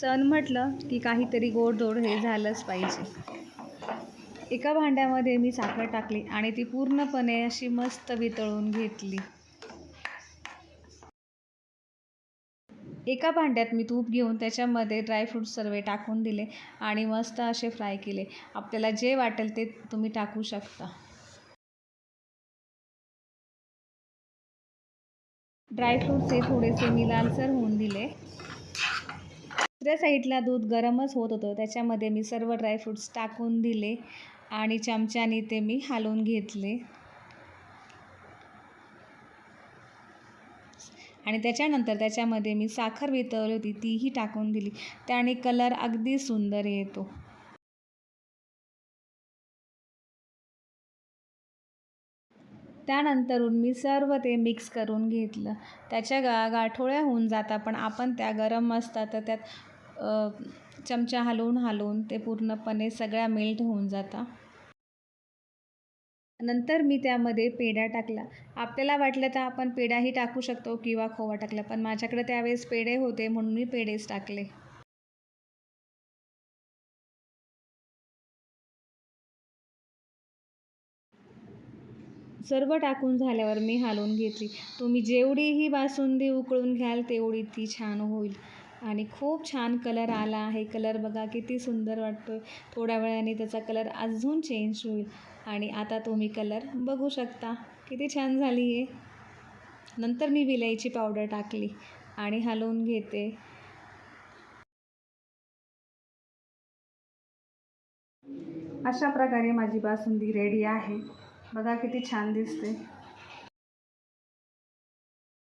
सण म्हटलं की काहीतरी गोडधोड हे झालंच पाहिजे. एका भांड्यामध्ये मी साखर टाकली आणि ती पूर्णपणे अशी मस्त वितळून घेतली. एका भांड्यात मी तूप घेऊन त्याच्यामध्ये ड्रायफ्रूट्स सर्व टाकून दिले आणि मस्त असे फ्राय केले. आपल्याला जे वाटेल ते तुम्ही टाकू शकता. ड्रायफ्रूट्स हे थोडेसे मी लालसर होऊन दिले. दुसऱ्या साईडला दूध गरमच होत होतं, त्याच्यामध्ये मी सर्व ड्रायफ्रूट्स टाकून दिले आणि चमच्याने ते मी हलवून घेतले. आणि त्याच्यानंतर त्याच्यामध्ये मी साखर वितळली होती तीही टाकून दिली. त्याने कलर अगदी सुंदर येतो. त्यानंतरून मी सर्व ते मिक्स करून घेतलं. त्याच्या गाठोळ्या होऊन जातात, पण आपण त्या गरम असतात तर त्यात चमचा हलवून ते पूर्णपणे सगळ्या मेल्ट होऊन जातात. नंतर मी त्यामध्ये पेढा टाकला. आपल्याला वाटलं तर आपण पेढाही टाकू शकतो किंवा खोवा टाकला, पण माझ्याकडे त्यावेळेस पेढे होते म्हणून मी पेढेच टाकले. सर्व टाकून झाल्यावर मी हलवून घेतली. तुम्ही जेवढीही बासुंदी उकळून घ्याल तेवढी ती छान होईल. आणि खूप छान कलर आला आहे. कलर बघा किती सुंदर वाटतोय. थोड्या वेळाने त्याचा कलर अजून चेंज होईल. आणि आता तुम्ही कलर बघू शकता किती छान झाली आहे. नंतर मी विलायची पावडर टाकली आणि हलवून घेते. अशा प्रकारे माझी बासुंदी रेडी आहे. बघा किती छान दिसते.